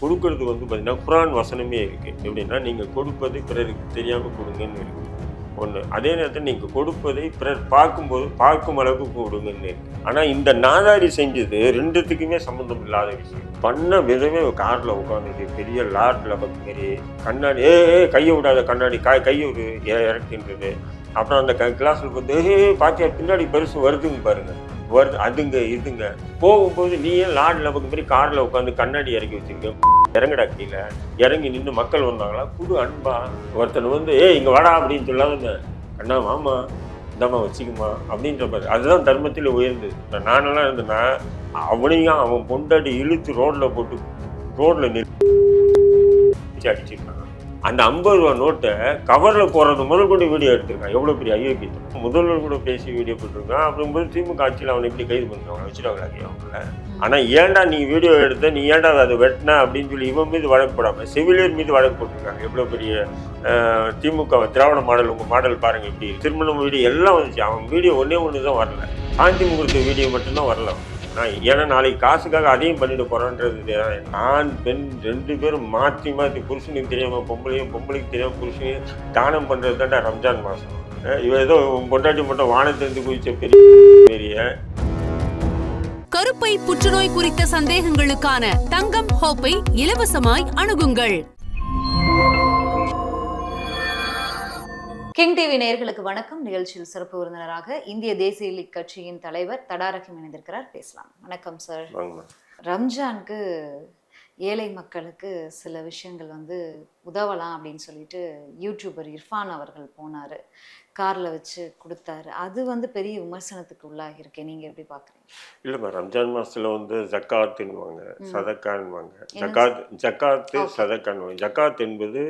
கொடுக்கறது வந்து பார்த்தீங்கன்னா குர்ஆன் வசனமே இருக்குது. எப்படின்னா நீங்கள் கொடுப்பதை பிறருக்கு தெரியாமல் கொடுங்கன்னு இருக்குது ஒன்று. அதே நேரத்தில் நீங்கள் கொடுப்பதை பிறர் பார்க்கும் அளவுக்கு கொடுங்கன்னு இருக்கு. ஆனால் இந்த நாதாரி செஞ்சது ரெண்டுத்துக்குமே சம்மந்தம் இல்லாத விஷயம். பண்ண விதமே காரில் உட்காந்துட்டு பெரிய லார்டில் மாரி கண்ணாடி கையை விடாத கண்ணாடி கையை ஒரு இறக்கின்றது. அப்புறம் அந்த கிளாஸில் பார்த்து பாத்தியா பின்னாடி பெருசு வருதுங்க பாருங்க, வருது அதுங்க இதுங்க. போகும்போது நீ ஏன் லார்டில் மாரி காரில் உட்காந்து கண்ணாடி இறக்கி வச்சிருக்க, இறங்கடா கீழே, இறங்கி நின்று மக்கள் வந்தாங்களா குடு அன்பா. ஒருத்தன் வந்து இங்கே வாடா அப்படின்னு சொல்லாதுங்க, அண்ணா வாமா இந்தாம்மா வச்சுக்குமா அப்படின்ற மாதிரி. அதுதான் தர்மத்தில் உயர்ந்தது. நானெல்லாம் இருந்தேன்னா அவனையும் அவன் பொண்டாட்டி இழுத்து ரோட்டில் நிறுத்தி அடிச்சிருக்கான். அந்த 50 ரூபா நோட்டை கவரில் போடுறது முதல் கொண்டு வீடியோ எடுத்திருக்கான். எவ்வளோ பெரிய ஐயோக்கியம். முதல்வர் கூட பேசி வீடியோ போட்டிருக்கான். அப்படிங்கும்போது திமுக ஆட்சியில் அவனை எப்படி கைது பண்ணுறாங்க, வச்சுருவாங்களா அவங்கள. ஆனால் ஏன்டா நீ வீடியோ எடுத்த, நீ ஏன்டா அதை வெட்டின அப்படின்னு சொல்லி இவன் மீது வழக்கு போடாமல் செவிலியர் மீது வழக்கு போட்டிருக்காங்க. எவ்வளோ பெரிய திமுக திராவிட மாடல். உங்கள் மாடல் பாருங்கள், இப்படி திருமணம் வீடியோ எல்லாம் வந்துச்சு. அவன் வீடியோ ஒன்று தான் வரல, சாந்தி முகூர்த்த வீடியோ மட்டும்தான் வரல. ஏன்னா நாளைக்கு காசுக்காக அதையும் பண்ணிட்டு போறான்றது. ஆண் பெண் 2 பேரும் மாற்றி புருஷனுக்கு தெரியாம பொம்பளைக்கு தெரியாம புருஷனையும் தானம் பண்றது தான்டா ரம்ஜான் மாசம். இவ ஏதோ பொண்டாட்டி மட்டும் வானத்திலிருந்து குதிச்ச பெரிய. கருப்பை புற்றுநோய் குறித்த சந்தேகங்களுக்கான தங்கம் ஹோப்பை இலவசமாய் அணுகுங்கள். கிங் டிவி நேயர்களுக்கு வணக்கம். நிகழ்ச்சியில் சிறப்பு விருந்தினராக இந்திய தேசிய லீக் கட்சியின் தலைவர் தடாரஹிம் இணைந்திருக்கிறார். பேசலாம். வணக்கம் சார். ரம்ஜானுக்கு ஏழை மக்களுக்கு சில விஷயங்கள் உதவலாம் அப்படின்னு சொல்லிட்டு யூடியூபர் இர்ஃபான் அவர்கள் போனார், காரில் வச்சு கொடுத்தாரு. அது பெரிய விமர்சனத்துக்கு உள்ளாகி இருக்கேன். நீங்கள் எப்படி பார்க்குறீங்க? இல்லைம்மா, ரம்ஜான் மாதத்தில் ஜக்காத்துன்னுவாங்க, சதக்கான்வாங்க. ஜக்காத்து சதக்கான்வாங்க. ஜக்காத் என்பது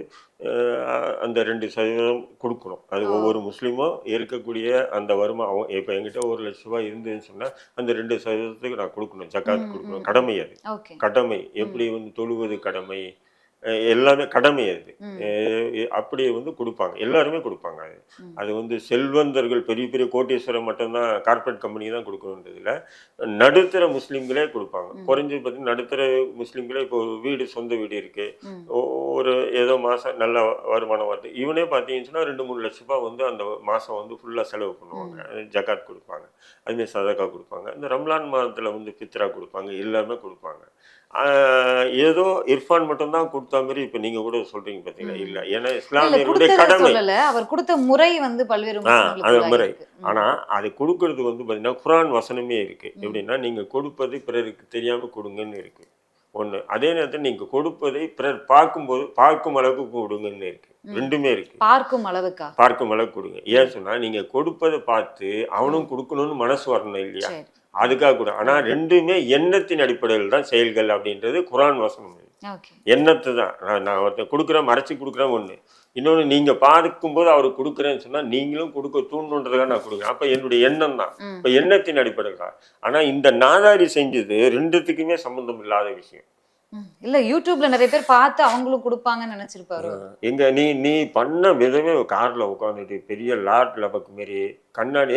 அந்த 2% கொடுக்கணும். அது ஒவ்வொரு முஸ்லீமும் இருக்கக்கூடிய அந்த வருமானம். இப்போ என்கிட்ட 1 லட்ச ரூபாய் இருந்துன்னு சொன்னால் அந்த 2% நான் கொடுக்கணும், ஜக்காத் கொடுக்கணும். கடமை அது, கடமை. எப்படி தொழுவது கடமை, எல்லாமே கடமை. அது அப்படியே கொடுப்பாங்க, எல்லாருமே கொடுப்பாங்க. அது செல்வந்தர்கள் பெரிய பெரிய கோட்டீஸ்வரர் மட்டும்தான், கார்பரேட் கம்பெனி தான் கொடுக்கணுன்றதுல நடுத்தர முஸ்லீம்களே கொடுப்பாங்க. குறைஞ்சது பார்த்தீங்கன்னா நடுத்தர முஸ்லீம்களே இப்போ ஒரு வீடு, சொந்த வீடு இருக்கு, ஒரு ஏதோ மாதம் நல்ல வருமானம் வருது, இவனே பார்த்தீங்கன்னு சொன்னால் 2-3 லட்ச ரூபாய் அந்த மாதம் ஃபுல்லாக செலவு பண்ணுவாங்க. ஜக்காத் கொடுப்பாங்க, அதுமாதிரி சதக்கா கொடுப்பாங்க. இந்த ரம்லான் மாதத்தில் ஃபித்ரா கொடுப்பாங்க, எல்லாருமே கொடுப்பாங்க. ஏதோ இர்ஃபான் மட்டும்தான் கொடுத்த மாதிரி இப்போ நீங்க கூட சொல்றீங்க பார்த்தீங்களா? இல்லை, ஏன்னா இஸ்லாமியருடைய கடமை. அவர் கொடுத்த முறை பல்வேறு அது முறை. ஆனா அது கொடுக்கறது பார்த்தீங்கன்னா குர்ஆன் வசனமே இருக்கு. எப்படின்னா நீங்க கொடுப்பதை பிறருக்கு தெரியாம கொடுங்கன்னு இருக்கு ஒன்று. அதே நேரத்தில் நீங்க கொடுப்பதை பிறர் பார்க்கும் அளவுக்கு கொடுங்கன்னு இருக்கு. ரெண்டுமே இருக்கு. பார்க்கும் அளவுக்கு கொடுங்க. ஏன் சொன்னா நீங்க கொடுப்பதை பார்த்து அவனும் கொடுக்கணும்னு மனசு வரணும் இல்லையா, அதுக்காக கூட. ஆனா ரெண்டுமே எண்ணத்தின் அடிப்படையில் தான் செயல்கள் அப்படின்றது குர்ஆன் வசனம். எண்ணத்து தான். நான் ஒருத்தர் கொடுக்குறேன், மறைச்சி கொடுக்குறேன் ஒண்ணு. இன்னொன்று நீங்க பார்க்கும்போது அவருக்கு கொடுக்குறேன்னு சொன்னா நீங்களும் கொடுக்க தூண்டன்றதுக்காக நான் கொடுக்குறேன். அப்ப என்னுடைய எண்ணம் தான், இப்ப எண்ணத்தின் அடிப்படையில் தான். ஆனா இந்த நாதாரி செஞ்சது ரெண்டுத்துக்குமே சம்பந்தம் இல்லாத விஷயம். இல்ல, யூடியூப்ல நிறைய பேர் பார்த்து அவங்களும் கொடுப்பாங்கன்னு நினைச்சிருப்பாரு. எங்க நீ பண்ண விதமே கார்ல உட்காந்துட்டு பெரிய லார்ட்ல மாரி கண்ணாடி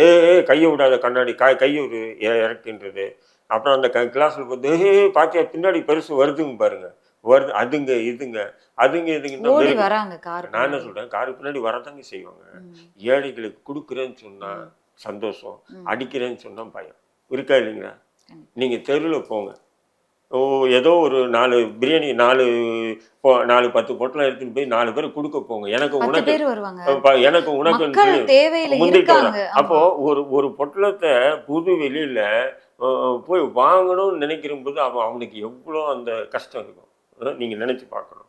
கையை விடாத கண்ணாடி கையை ஒரு இறக்கின்றது. அப்புறம் அந்த கிளாஸ்ல பார்த்து பாத்தியா பின்னாடி பெருசு வருதுங்க பாருங்க, வருது அதுங்க இதுங்க வராங்க. நான் என்ன சொல்றேன், காருக்கு பின்னாடி வரதாங்க செய்வாங்க. ஏழைகளுக்கு கொடுக்குறேன்னு சொன்னா சந்தோஷம், அடிக்கிறேன்னு சொன்னா பயம் இருக்கா இல்லைங்களா? நீங்க தெருவில் போங்க, ஏதோ ஒரு 4 பிரியாணி 4-10 பொட்டலம் எடுத்துட்டு போய் 4 பேர் கொடுக்க போங்க. எனக்கு உனக்கு முந்திட்டு. அப்போ ஒரு பொட்டலத்தை புது வெளியில போய் வாங்கணும்னு நினைக்கிற போது அவனுக்கு எவ்வளோ அந்த கஷ்டம் இருக்கும் நீங்க நினைச்சு பார்க்கணும்.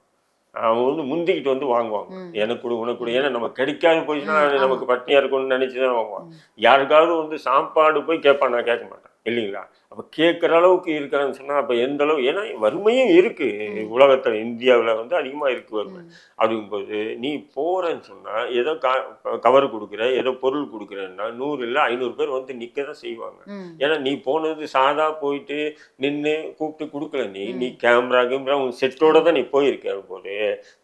அவன் முந்திக்கிட்டு வாங்குவாங்க, எனக்கு கூட உனக்கு கூட. ஏன்னா நம்ம கிடைக்காது போயிடுச்சுன்னா நமக்கு பட்டினியா இருக்கும்னு நினைச்சுதான் வாங்குவாங்க. யாருக்காவது சாப்பாடு போய் கேட்பான், நான் கேட்க மாட்டேன் இல்லைங்களா? அப்போ கேட்குற அளவுக்கு இருக்கிறான்னு சொன்னால் அப்போ எந்த அளவு, ஏன்னா வறுமையும் இருக்குது உலகத்தில், இந்தியாவில் அதிகமாக இருக்குது வறுமை. அப்படிங்கும்போது நீ போகிறேன்னு சொன்னால் ஏதோ கவர் கொடுக்குற, ஏதோ பொருள் கொடுக்குறேன்னா 100 இல்லை 500 பேர் நிற்க தான் செய்வாங்க. ஏன்னா நீ போனது சாதா போயிட்டு நின்று கூப்பிட்டு கொடுக்கல, நீ கேமரா உன் செட்டோட தான் நீ போயிருக்க. போது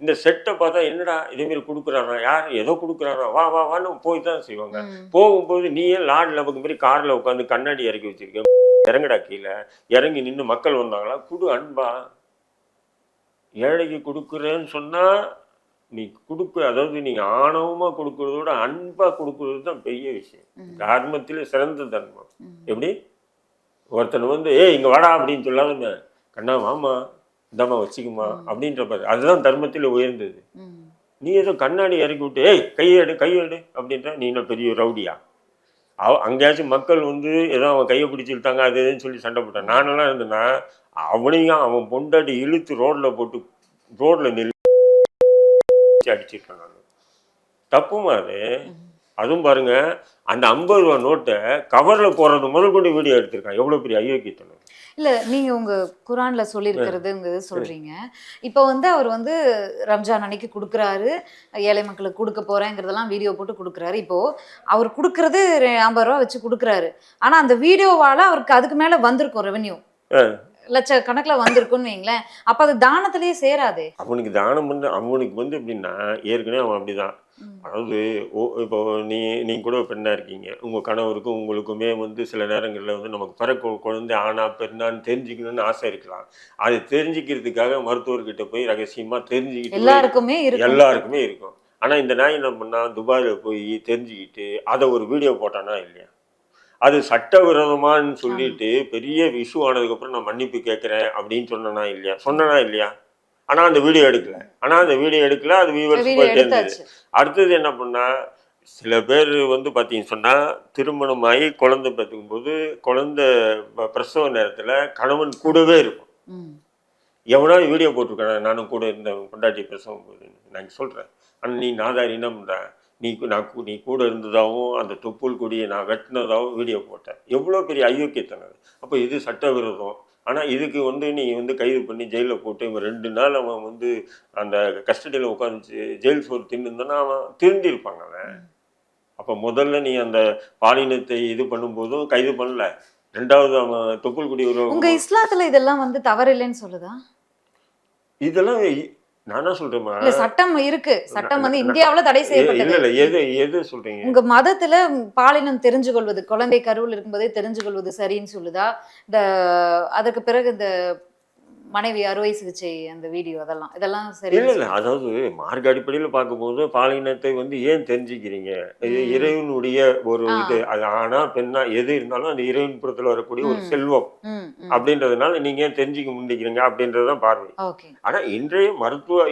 இந்த செட்டை பார்த்தா என்னடா இதேமாரி கொடுக்குறாரா, யார் ஏதோ கொடுக்குறாரா, வான்னு போய் தான் செய்வாங்க. போகும்போது நீ ஏன் லார்டில் மாதிரி காரில் உட்காந்து கண்ணாடி இறக்கி வச்சிருக்க, இறங்கடா கீழே, இறங்கி நின்று மக்கள் வந்தாங்களா குடு அன்பா. ஏழைக்கு கொடுக்குறேன்னு சொன்னா நீ அதாவது நீங்க ஆணவமா கொடுக்கறதோட அன்பா கொடுக்கறது தான் பெரிய விஷயம். தர்மத்திலே சிறந்த தர்மம். எப்படி ஒருத்தன் வந்து இங்க வாடா அப்படின்னு சொல்லாம கண்ணா வாமா இந்தாம்மா வச்சுக்குமா அப்படின்ற பாரு, அதுதான் தர்மத்திலே உயர்ந்தது. நீ ஏதோ கண்ணாடி இறக்கி விட்டு கையெடு அப்படின்ற நீ என்ன பெரிய ரவுடியா? அங்கேயாச்சும் மக்கள் வந்து ஏதோ அவன் கையை பிடிச்சிருத்தாங்க அது எதுன்னு சொல்லி சண்டை போட்டான். நானெல்லாம் இருந்தேன்னா அவனையும் அவன் பொண்டாட்டி இழுத்து ரோட்ல நிறுத்தி அடிச்சிருக்கான். நான் தப்புமா அது. அதுவும் பாருங்க, அந்த 50 ரூபா நோட்டை கவர்ல போறது முதல் கொண்டு வீடியோ எடுத்திருக்கான். எவ்வளவு பெரிய அயோக்கியத்தனம். இல்ல நீங்க உங்க குரான்ல சொல்லியிருக்கிறதுங்கிறது சொல்றீங்க. இப்போ வந்து அவர் வந்து ரம்ஜான் அன்னைக்கு கொடுக்குறாரு, ஏழை மக்களுக்கு கொடுக்க போறேங்கிறதெல்லாம் வீடியோ போட்டு கொடுக்குறாரு. இப்போ அவர் கொடுக்கறது 50 ரூபா வச்சு கொடுக்குறாரு. ஆனா அந்த வீடியோவால அவருக்கு அதுக்கு மேல வந்திருக்கும் ரெவென்யூ, லட்சக்கணக்கில் வந்திருக்குன்னு வைங்களேன். அப்ப அது தானத்திலேயே சேராதே. அவனுக்கு தானம் பண்ண அவனுக்கு வந்து எப்படின்னா ஏற்கனவே அவன் அப்படிதான். அதாவது இப்போ நீங்க கூட பெண்ணா இருக்கீங்க, உங்க கணவருக்கும் உங்களுக்குமே வந்து சில நேரங்களில் வந்து நமக்கு பிறகு குழந்தை ஆனா பெண்ணான்னு தெரிஞ்சுக்கணும்னு ஆசை இருக்கலாம். அது தெரிஞ்சுக்கிறதுக்காக மருத்துவர்கிட்ட போய் ரகசியமா தெரிஞ்சுக்கிட்டு எல்லாருக்குமே இருக்கும். ஆனா இந்த நாய் என்ன பண்ணா, துபாயில போய் தெரிஞ்சுக்கிட்டு அதை ஒரு வீடியோ போட்டானா இல்லையா? அது சட்டவிரோதமானு சொல்லிட்டு பெரிய இஷ்யூ ஆனதுக்கப்புறம் நான் மன்னிப்பு கேட்குறேன் அப்படின்னு சொன்னனா இல்லையா? ஆனால் அந்த வீடியோ எடுக்கல. அது வியூவர்ஸ் போயிட்டே இருந்தது. அடுத்தது என்ன பண்ணா, சில பேர் வந்து பார்த்தீங்கன்னு சொன்னால் திருமணமாகி குழந்தை பெற்றுக்கும் போது குழந்தை பிரசவ நேரத்தில் கணவன் கூடவே இருக்கும். எவனா வீடியோ போட்டிருக்கேன் நானும் கூட இருந்த பொண்டாட்டி பிரசவம் போது நான் சொல்கிறேன். ஆனால் நீ நாதாரி என்ன பண்ணுறேன், நீ கூட இருந்ததாகவும் அந்த தொப்புள் கொடியை நான் வெட்டினதாகவும் வீடியோ போட்டேன். எவ்வளோ பெரிய அயோக்கியத்தனம். அப்போ இது சட்டவிரோதம். ஆனால் இதுக்கு வந்து நீ வந்து கைது பண்ணி ஜெயிலில் போட்டு இவன் 2 நாள் அவன் வந்து அந்த கஸ்டடியில் உட்காந்து ஜெயில் சோறு தின்னுந்தானா அவன் திருந்திருப்பாங்க அவன். அப்போ முதல்ல நீ அந்த பாலினத்தை இது பண்ணும்போதும் கைது பண்ணல, 2வது அவன் தொப்புள் கொடி உங்க இஸ்லாத்துல இதெல்லாம் வந்து தவறு இல்லைன்னு சொல்லுதா? இதெல்லாம் நானா சொல்றேன். சட்டம் இருக்கு, சட்டம் வந்து இந்தியாவுல தடை செய்யப்பட்டது. எது சொல்றீங்க? உங்க மதத்துல பாலினம் தெரிஞ்சு கொள்வது, குழந்தை கருவில் இருக்கும்போதே தெரிஞ்சு கொள்வது சரின்னு சொல்லுதா? இந்த அதற்கு பிறகு இந்த மனைவி அறுவை சிகிச்சை அந்த வீடியோ இதெல்லாம் சரி இல்லை. அதாவது மார்க்க அடிப்படையில் பார்க்கும்போது பாலினத்தை வந்து ஏன் தெரிஞ்சுக்கிறீங்க? இது இறைவனுடைய ஒரு இது. அது ஆனா பெண்ணா எது இருந்தாலும் அந்த இறைவன் புறத்தில் வரக்கூடிய ஒரு செல்வம் அப்படின்றதுனால நீங்க ஏன் தெரிஞ்சுக்க முடிக்கிறீங்க அப்படின்றதுதான் பார்வை. ஆனா இன்றைய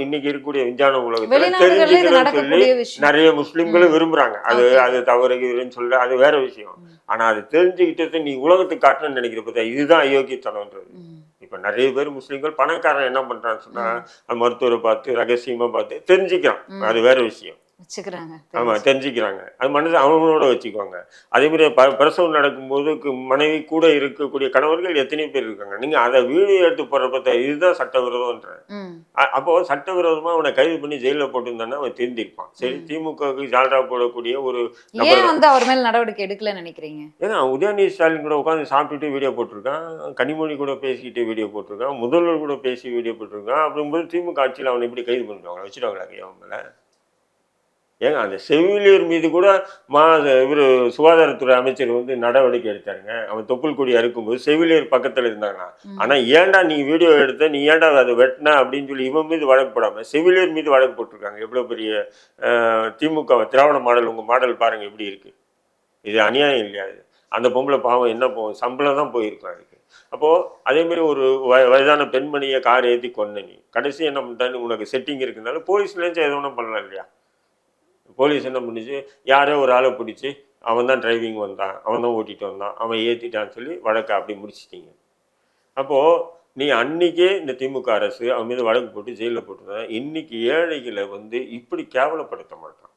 இன்னைக்கு இருக்கக்கூடிய விஞ்ஞான உலகத்துல தெரிஞ்சுக்கணும்னு சொல்லி நிறைய முஸ்லிம்களும் விரும்புறாங்க. அது தவறுன்னு சொல்ல அது வேற விஷயம். ஆனா அது தெரிஞ்சுக்கிட்டது நீ உலகத்துக்கு காட்டணும்னு நினைக்கிற பார்த்தா இதுதான் அயோக்கியத்தனம்ன்றது. இப்ப நிறைய பேர் முஸ்லிம்கள் பணக்காரன் என்ன பண்றான்னு சொன்னா மருத்துவரை பார்த்து ரகசியமா பார்த்து தெரிஞ்சுக்கிறான், அது வேற விஷயம். ஆமா தெரிஞ்சுக்கிறாங்க, அது மனதில் அவங்களோட வச்சுக்குவாங்க. அதே மாதிரி பிரசவம் நடக்கும்போது மனைவி கூட இருக்கக்கூடிய கணவர்கள் எத்தனை பேர் இருக்காங்க. நீங்க அதை வீடியோ எடுத்து போறப்ப இதுதான் சட்டவிரோதம்ன்ற. அப்போ சட்டவிரோதமா அவனை கைது பண்ணி ஜெயில போட்டிருந்தானா அவன் திருந்திருப்பான். சரி, திமுகவுக்கு ஜால்ரா போடக்கூடிய ஒரு அவர் மேல நடவடிக்கை எடுக்கல நினைக்கிறீங்க? ஏன்னா உதயநிதி ஸ்டாலின் கூட உட்காந்து சாப்பிட்டுட்டு வீடியோ போட்டிருக்கான், கனிமொழி கூட பேசிக்கிட்டு வீடியோ போட்டிருக்கான், முதல்வர் கூட பேசி வீடியோ போட்டிருக்கான். அப்படிங்கும்போது திமுக ஆட்சியில் அவனை எப்படி கைது பண்ணிடுவாங்க? வச்சுருவாங்களா அவன் மேல? ஏங்க அந்த செவிலியர் மீது கூட இவர் சுகாதாரத்துறை அமைச்சர் வந்து நடவடிக்கை எடுத்தாருங்க. அவன் தொப்புள் கொடி அறுக்கும்போது செவிலியர் பக்கத்துல இருந்தாங்க. ஆனா ஏன்டா நீ வீடியோ எடுத்த, நீ ஏன்டா அதை வெட்டின அப்படின்னு சொல்லி இவன் மீது வழக்கு போடாம செவிலியர் மீது வழக்கு போட்டிருக்காங்க. எவ்வளவு பெரிய திமுக திராவிட மாடல். உங்க மாடல் பாருங்க எப்படி இருக்கு. இது அநியாயம் இல்லையா? அந்த பொம்பளை பாவம் என்ன போகும், சம்பளம் தான் போயிருக்கும் அதுக்கு. அப்போ அதே மாதிரி ஒரு வயதான பெண்மணியை கார் ஏற்றி கொன்ன நீ கடைசி என்ன பண்ணிட்டான்னு உனக்கு செட்டிங் இருக்குனால போலீஸ்லேருந்து எது ஒன்றும் பண்ணலாம் இல்லையா? போலீஸ் என்ன பண்ணிச்சு, யாரோ ஒரு ஆளை பிடிச்சி அவன் தான் டிரைவிங் வந்தான், அவன் தான் ஓட்டிகிட்டு வந்தான், அவன் ஏற்றிட்டான்னு சொல்லி வழக்கை அப்படி முடிச்சிட்டிங்க. அப்போது நீ அன்றைக்கே இந்த திமுக அரசு அவன் மீது வழக்கு போட்டு ஜெயிலில் போட்டுருந்தா இன்னைக்கு ஏழைகளை வந்து இப்படி கேவலப்படுத்த மாட்டான்.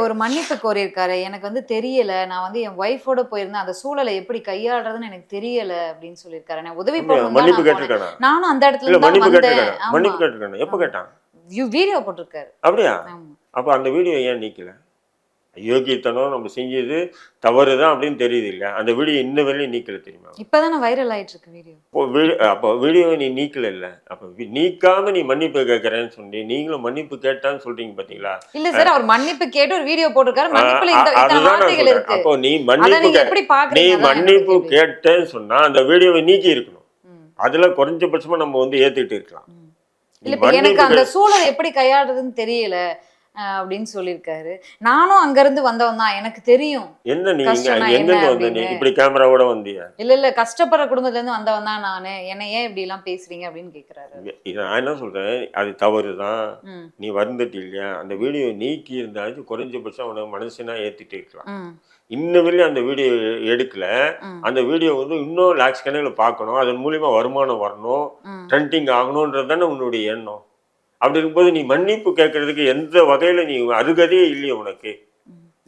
ஒரு மன்னிப்பு கோரியிருக்காரு. எனக்கு வந்து தெரியல, நான் வந்து என் ஒய்ஃபோட போயிருந்தேன், அந்த சூழலை எப்படி கையாடுறதுன்னு எனக்கு தெரியல அப்படின்னு சொல்லியிருக்காரு. நான் உதவி மன்னிப்பு கேட்டிருக்கானா? நானும் அந்த இடத்துல மன்னிப்பு கேட்டிருக்கானா? எப்போ கேட்டான்? வீடியோ போட்டிருக்காரு. அப்படியா? அப்போ அந்த வீடியோ ஏன் நீக்கல? அயோக்கியத்தனம் நம்ம செஞ்சது தவறு தான் அப்படின்னு தெரியுது இல்லையா? அந்த வீடியோ இன்ன வரையும் நீக்கல தெரியுமா? இப்பதானே வைரல் ஆயிட்டு இருக்கு வீடியோ. அப்போ வீடியோவை நீ நீக்கல இல்ல, அப்போ நீக்காம நீ மன்னிப்பு கேட்கறேன்னு சொல்லி நீங்களும் மன்னிப்பு கேட்டான்னு சொல்றீங்க பாத்தீங்களா? இல்ல சார், அவர் மன்னிப்பு கேட்டு ஒரு வீடியோ போட்டிருக்காரு. மன்னிப்புல இந்த வார்த்தைகள் இருக்கு. அப்போ நீ மன்னிப்பு கேட்டேன்னு சொன்னா அந்த வீடியோவை நீக்கி இருக்கணும். அதுல குறைஞ்சபட்சமா நம்ம வந்து ஏத்துக்கிட்டு இருக்கலாம். இல்ல இப்ப எனக்கு அந்த சூழல் எப்படி கையாடுறதுன்னு தெரியல அப்படின்னு சொல்லியிருக்காரு. நானும் அங்க இருந்து வந்தவன் தான், எனக்கு தெரியும் என்ன நீங்க கஷ்டம்னா எங்க என்ன இருந்து வந்த நீ அப்படின்னு. இப்படி கேமராவோட வந்தியா? இல்ல கஷ்டப்படுற குடும்பத்துல இருந்து வந்தவன் தான் நானு, என்ன ஏன் இப்படி எல்லாம் பேசுறீங்க அப்படின்னு கேக்குறாரு. நான் என்ன சொல்றேன், அது தவறுதான். ம். நீ வருந்துட்டு இல்லையா, அந்த வீடியோ நீக்கி இருந்தாலும் குறைஞ்சபட்சம் அவனை மனுஷனா ஏத்திட்டு இருக்கலாம். ம். இன்ன வரையும் அந்த வீடியோ எடுக்கல. ம். அந்த வீடியோ வந்து இன்னும் லாக்ஸ் கணக்கில் பார்க்கணும், அதன் மூலியமா வருமானம் வரணும், ம். ட்ரெண்டிங் ஆகணுன்றது தானே உன்னுடைய எண்ணம். அப்படி இருக்கும்போது நீ மன்னிப்பு கேட்கறதுக்கு எந்த வகையில நீ அருகதையே இல்லையா உனக்கு?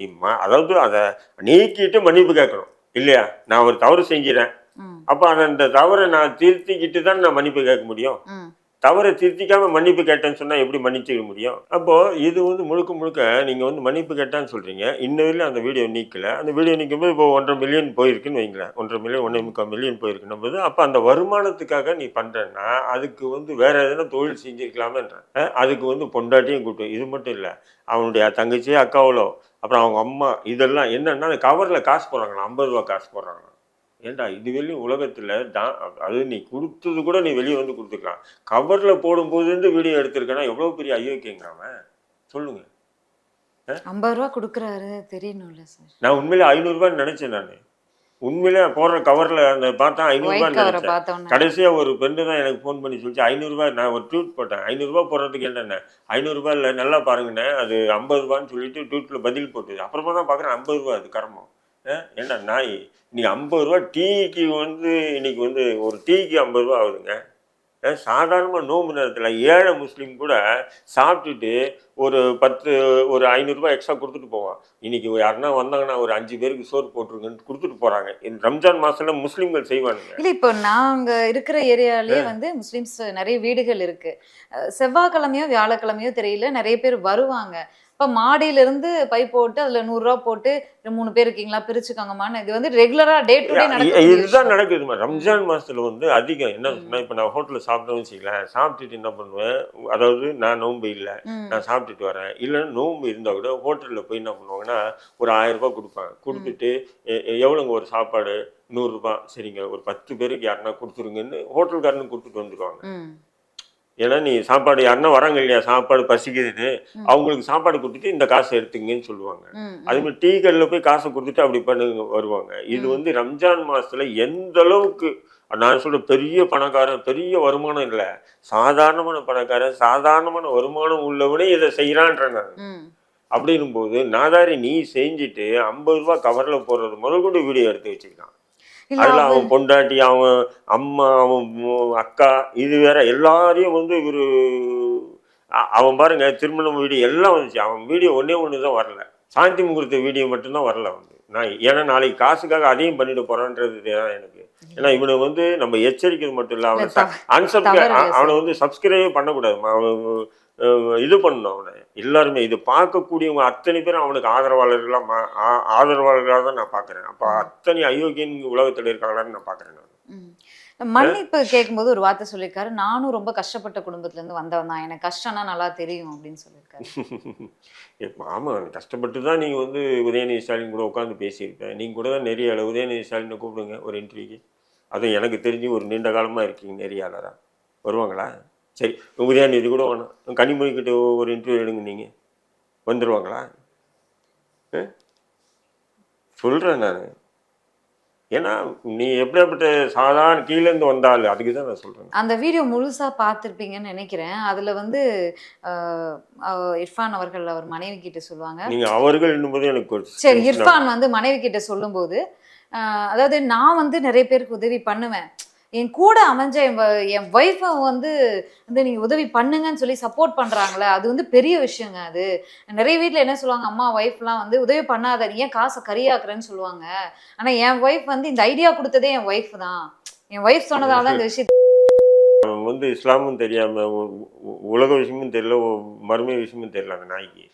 நீ அதாவது அதை நீக்கிட்டு மன்னிப்பு கேட்கணும் இல்லையா? நான் ஒரு தவறு செஞ்சிடறேன், ம். அப்போ அந்த தவறை நான் திருத்திக்கிட்டு தான் நான் மன்னிப்பு கேட்க முடியும். ம். தவறை திருத்திக்காம மன்னிப்பு கேட்டேன்னு சொன்னா எப்படி மன்னிச்சுக்க முடியும்? அப்போ இது வந்து முழுக்க நீங்க வந்து மன்னிப்பு கேட்டான்னு சொல்றீங்க. இன்னும் அந்த வீடியோ நீக்கல. அந்த வீடியோ நீக்கும் போது இப்போ 1.5 மில்லியன் போயிருக்குன்னு வைங்களேன். 1.5 மில்லியன் 1.25 மில்லியன் போயிருக்குன்னும் போது அப்போ அந்த வருமானத்துக்காக நீ பண்றேன்னா அதுக்கு வந்து வேற எதனா தொழில் செஞ்சிருக்கலாமேன்றேன். அதுக்கு வந்து பொண்டாட்டியும் கூட்டும். இது மட்டும் இல்லை, அவனுடைய தங்கச்சி அக்காவளோ அப்புறம் அவங்க அம்மா இதெல்லாம் என்னன்னா அந்த கவர்ல காசு போடுறாங்களா, 50 ரூபா காசு போடுறாங்களா. ஏண்டா இது வெளியும் உலகத்துல அது நீ கொடுத்தது கூட நீ வெளியே வந்து கொடுத்துக்கலாம். கவர்ல போடும்போது வீடியோ எடுத்திருக்கேன்னா எவ்வளவு பெரிய ஐயோக்கியங்கிறாம சொல்லுங்க. 50 ரூபா கொடுக்குறாரு தெரியணும்ல சார். நான் உண்மையிலே 500 ரூபான்னு நினைச்சேன். நான் உண்மையிலே போடுற கவர்ல அந்த பார்த்தா 500 ரூபான்னு நினைச்சேன். கடைசியா ஒரு பெண்ணு தான் எனக்கு ஃபோன் பண்ணி சொல்லிச்சு 500 ரூபாய். நான் ஒரு ட்வீட் போட்டேன், 500 ரூபாய் போடுறதுக்கு என்னென்ன 500 ரூபாய் இல்லை நல்லா பாருங்கண்ணே அது 50 ரூபான்னு சொல்லிட்டு ட்வீட்ல பதில் போட்டுது. அப்புறமா தான் பார்க்குறேன் 50 ரூபா அது கர்மம். ஏண்டா நாய், நீ 50 ரூபா டீக்கு வந்து இன்னைக்கு வந்து ஒரு டீக்கு 50 ரூபா ஆகுதுங்க. சாதாரணமாக நோம்பு நேரத்தில் ஏழை முஸ்லீம் கூட சாப்பிட்டுட்டு ஒரு 500 ரூபாய் எக்ஸ்ட்ரா கொடுத்துட்டு போவான். இன்னைக்கு யாருன்னா வந்தாங்கன்னா ஒரு 5 பேருக்கு சோறு போட்டுருங்கன்னு கொடுத்துட்டு போறாங்க. இந்த ரம்ஜான் மாசத்துல முஸ்லீம்கள் செய்வானுங்க. இல்ல இப்போ நாங்க இருக்கிற ஏரியாலேயே வந்து முஸ்லிம்ஸ் நிறைய வீடுகள் இருக்கு. செவ்வாய்க்கிழமையோ வியாழக்கிழமையோ தெரியல, நிறைய பேர் வருவாங்க. இப்போ மாடியிலிருந்து பை போட்டு அதுல 100 ரூபா போட்டு 3 பேர் இருக்கீங்களா பிரிச்சுக்கோங்கம்மான்னு இது வந்து ரெகுலரா டே டு டே இதுதான் நடக்குது. ரம்ஜான் மாசத்துல வந்து அதிகம் என்ன சொன்னா, இப்ப நான் ஹோட்டல்ல சாப்பிட்டேன்னு வச்சுக்கலாம், சாப்பிட்டுட்டு என்ன பண்ணுவேன், அதாவது நான் நோன்பு இல்லை நான் சாப்பிட்டுட்டு வரேன், இல்லைன்னா நோன்பு இருந்தா கூட ஹோட்டல்ல போய் என்ன பண்ணுவாங்கன்னா ஒரு 1000 ரூபாய் கொடுப்பாங்க. கொடுத்துட்டு எவ்வளோங்க ஒரு சாப்பாடு 100 ரூபாய், சரிங்க ஒரு 10 பேருக்கு யாருன்னா கொடுத்துருங்கன்னு ஹோட்டல்காரனு கொடுத்துட்டு வந்துடுவாங்க. ஏன்னா நீ சாப்பாடு யாருன்னா வராங்க இல்லையா, சாப்பாடு பசிக்குதுன்னு அவங்களுக்கு சாப்பாடு கொடுத்துட்டு இந்த காசை எடுத்துங்கன்னு சொல்லுவாங்க. அதே மாதிரி டீ கடையில் போய் காசை கொடுத்துட்டு அப்படி பண்ணுங்க வருவாங்க. இது வந்து ரம்ஜான் மாசத்துல எந்த அளவுக்கு நான் சொல்ற பெரிய பணக்காரன் பெரிய வருமானம் இல்லை, சாதாரணமான பணக்காரன் சாதாரணமான வருமானம் உள்ளவனே இதை செய்யறான்ற நான். அப்படின்னும் போது நாதாரி நீ செஞ்சுட்டு 50 ரூபாய் கவர்ல போடுறது முதல் கொண்டு வீடியோ எடுத்து வச்சுக்கலாம். அதுல அவன் பொண்டாட்டி அவன் அம்மா அவன் அக்கா இது வேற எல்லாரையும் வந்து இவரு அவன் பாருங்க திருமணம் வீடியோ எல்லாம் வந்துச்சு. அவன் வீடியோ ஒண்ணு தான் வரல, சாந்தி முகூர்த்த வீடியோ மட்டும்தான் வரல வந்து. நான் ஏன்னா நாளைக்கு காசுக்காக அதையும் பண்ணிட்டு போறான்றது எனக்கு. ஏன்னா இவனை வந்து நம்ம எச்சரிக்கிறது மட்டும் இல்லை, அவனை வந்து சப்ஸ்கிரைபே பண்ணக்கூடாது, அவன் இது பண்ணணும். அவனை எல்லாருமே இது பார்க்கக்கூடியவங்க அத்தனை பேரும் அவனுக்கு ஆதரவாளர்களாக தான் நான் பார்க்குறேன். அப்போ அத்தனை அயோக்கியன் உலகத்தில் இருக்காங்களான்னு நான் பார்க்குறேன். நான் மன்னிப்பு கேட்கும்போது ஒரு வார்த்தை சொல்லியிருக்காரு, நானும் ரொம்ப கஷ்டப்பட்ட குடும்பத்துல இருந்து வந்தவன் தான், எனக்கு கஷ்டம்னா நல்லா தெரியும் அப்படின்னு சொல்லியிருக்காரு. ஆமாம், கஷ்டப்பட்டு தான் நீங்கள் வந்து உதயநிதி ஸ்டாலின் கூட உட்காந்து பேசியிருப்பேன். நீங்கள் கூட தான் நிறைய உதயநிதி ஸ்டாலினை கூப்பிடுங்க ஒரு இன்டர்வியூக்கு. அதுவும் எனக்கு தெரிஞ்சு ஒரு நீண்ட காலமாக இருக்கீங்க நெறியாளராக, வருவாங்களா? சரி உதயநிதி கூட வேணும், கனிமொழிக்கிட்ட ஒரு இன்டர்வியூ எடுங்க, நீங்கள் வந்துடுவாங்களா? சொல்கிறேன் நான். ஏன்னா நீ எப்படியாப்பட்ட சாதாரண கீழேருந்து வந்தாலும் அதுக்கு தான் நான் சொல்கிறேன். அந்த வீடியோ முழுசாக பார்த்துருப்பீங்கன்னு நினைக்கிறேன். அதில் வந்து இர்ஃபான் அவர்கள் அவர் மனைவி கிட்ட சொல்லுவாங்க. நீங்கள் அவர்கள் என்னும்போது எனக்கு சரி, இர்ஃபான் வந்து மனைவி கிட்ட சொல்லும்போது அதாவது நான் வந்து நிறைய பேருக்கு உதவி பண்ணுவேன், என் கூட அமைஞ்ச என் ஒய்ஃபை வந்து நீங்கள் உதவி பண்ணுங்கன்னு சொல்லி சப்போர்ட் பண்ணுறாங்களே அது வந்து பெரிய விஷயங்க. அது நிறைய வீட்டில் என்ன சொல்லுவாங்க, அம்மா ஒய்ஃப்லாம் வந்து உதவி பண்ணாத நீ ஏன் காசை கரியாக்குறேன்னு சொல்லுவாங்க. ஆனால் என் ஒய்ஃப் வந்து இந்த ஐடியா கொடுத்ததே என் ஒய்ஃப் தான், என் ஒய்ஃப் சொன்னதால தான் இந்த விஷயம் வந்து இஸ்லாமும் தெரியாமல் உலக விஷயமும் தெரியல மர்ம விஷயமும் தெரியல அந்த நாய்க்கு.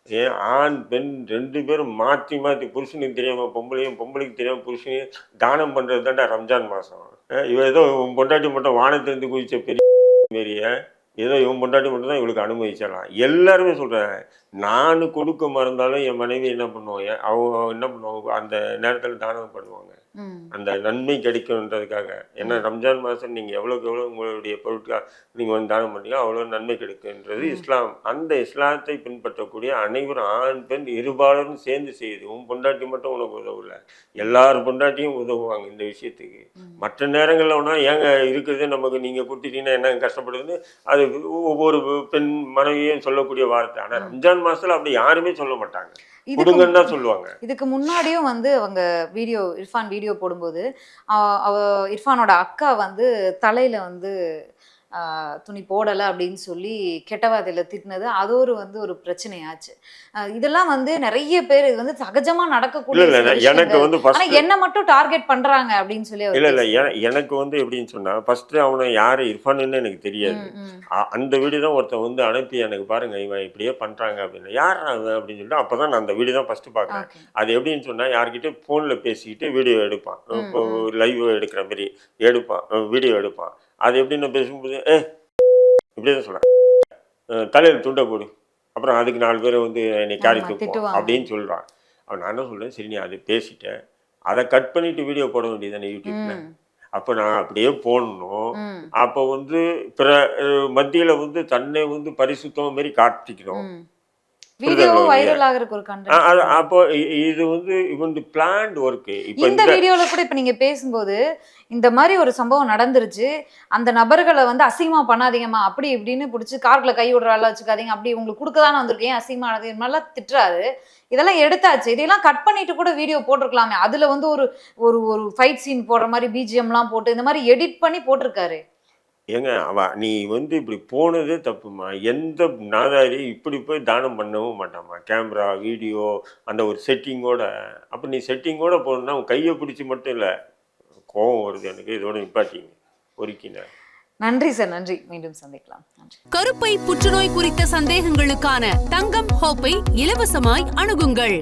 ஏன் ஆண் பெண் 2 பேரும் மாற்றி மாற்றி புருஷனுக்கு தெரியாமல் பொம்பளைக்கு தெரியாமல் புருஷனையும் தானம் பண்ணுறது தான்டா ரம்ஜான் மாதம். இவன் ஏதோ இவன் பொண்டாட்டி மட்டும் வானத்திலிருந்து குதிச்ச பெரிய மாரியே ஏதோ இவன் பொண்டாட்டி மட்டும் தான் இவளுக்கு அனுமதிச்சிடலாம். எல்லாருமே சொல்கிறேன், நான் கொடுக்க மறந்தாலும் என் மனைவி என்ன பண்ணுவாங்க, அவங்க என்ன பண்ணுவாங்க அந்த நேரத்தில் தானம் பண்ணுவாங்க. அந்த நன்மை கிடைக்கும்ன்றதுக்காக. ஏன்னா ரம்ஜான் மாதம் நீங்கள் எவ்வளோக்கு எவ்வளோ உங்களுடைய பொருட்கள் நீங்கள் வந்து தானம் பண்ணீங்க அவ்வளோ நன்மை கிடைக்குன்றது இஸ்லாம். அந்த இஸ்லாத்தை பின்பற்றக்கூடிய அனைவரும் ஆண் பெண் இருபாலரும் சேர்ந்து செய்யுது. உன் பொண்டாட்டி மட்டும் உனக்கு உதவல, எல்லார் பொண்டாட்டியும் உதவுவாங்க இந்த விஷயத்துக்கு. மற்ற நேரங்களில் ஒன்றா ஏங்க இருக்கிறது நமக்கு நீங்கள் கொடுத்துட்டீங்கன்னா என்ன கஷ்டப்படுதுன்னு அது ஒவ்வொரு பெண் மனைவியும் சொல்லக்கூடிய வார்த்தை. ஆனால் ரம்ஜான் மாதத்தில் அப்படி யாருமே சொல்ல மாட்டாங்க, கொடுங்கன்னு தான் சொல்லுவாங்க. இதுக்கு முன்னாடியும் வந்து அவங்க இர்ஃபான் வீடியோ போடும்போது இர்ஃபானோட அக்கா வந்து தலையில வந்து துணி போடலை அப்படின்னு சொல்லி கெட்டவாதையில் திட்டினது அது ஒரு பிரச்சனையாச்சு. இதெல்லாம் வந்து நிறைய பேர் இது வந்து சகஜமா நடக்கக்கூடிய எனக்கு வந்து என்ன மட்டும் டார்கெட் பண்றாங்க அப்படின்னு சொல்லி இல்ல எனக்கு வந்து எப்படின்னு சொன்னா ஃபர்ஸ்ட் அவனை யாரு இர்ஃபான்னு எனக்கு தெரியாது. அந்த வீடியோ தான் ஒருத்தன் வந்து அனுப்பி எனக்கு பாருங்க இவன் இப்படியே பண்றாங்க அப்படின்னு. யார் அப்படின்னு சொல்லிட்டு அப்பதான் நான் அந்த வீடியோ தான் ஃபர்ஸ்ட் பாக்குறேன். அது எப்படின்னு சொன்னா யார்கிட்ட போன்ல பேசிக்கிட்டு வீடியோ எடுப்பான், இப்போ லைவ் எடுக்கிற மாதிரி எடுப்பான், வீடியோ எடுப்பான். அது எப்படின்னு பேசும்போது இப்படிதான் சொல்றேன், தலையில் துண்டை போடு, அப்புறம் அதுக்கு 4 பேரை வந்து என்னை கேரி தூக்குவோம் அப்படின்னு சொல்றான். அவன் நான் என்ன சொல்றேன், சரி நீ அதை பேசிட்டேன், அதை கட் பண்ணிட்டு வீடியோ போட வேண்டியதானே யூடியூப்ல. அப்போ நான் அப்படியே போடணும். அப்போ வந்து பிற மத்தியில வந்து தன்னை வந்து பரிசுத்தம் மாதிரி காட்டிக்கணும். அப்போ இது வந்து இவன் பிளான்ட் ஒர்க். இந்த வீடியோல கூட இப்ப நீங்க பேசும்போது இந்த மாதிரி ஒரு சம்பவம் நடந்துருச்சு, அந்த நபர்களை வந்து அசிங்கமா பண்ணாதீங்கம்மா அப்படி இப்படின்னு பிடிச்சி கார்க்குள்ள கை விடுறாள் வச்சுக்காதீங்க, அப்படி உங்களுக்கு கொடுக்கதானே வந்திருக்கேன் அசிங்கமா நல்லா திட்டுறாரு. இதெல்லாம் எடுத்தாச்சு, இதையெல்லாம் கட் பண்ணிட்டு கூட வீடியோ போட்டிருக்கலாமே. அதுல வந்து ஒரு ஒரு ஃபைட் சீன் போடுற மாதிரி பிஜிஎம்லாம் போட்டு இந்த மாதிரி எடிட் பண்ணி போட்டிருக்காரு. ஏங்க நீ வந்து இப்படி போனதே தப்புமா. எந்த நாதாரி இப்படி போய் தானம் பண்ணவும் மாட்டாமா, கேமரா வீடியோ அந்த ஒரு செட்டிங்கோட. அப்போ நீ செட்டிங்கோட போகணுன்னா உன் கையை பிடிச்சி மட்டும் இல்லை, கோபம் வருது எனக்கு. இதோட நிப்பாட்டிங்க ஒருக்கின. நன்றி சார், நன்றி. மீண்டும் சந்திக்கலாம். கருப்பை புற்றுநோய் குறித்த சந்தேகங்களுக்கான தங்கம் ஹோப்பை இலவசமாய் அணுகுங்கள்.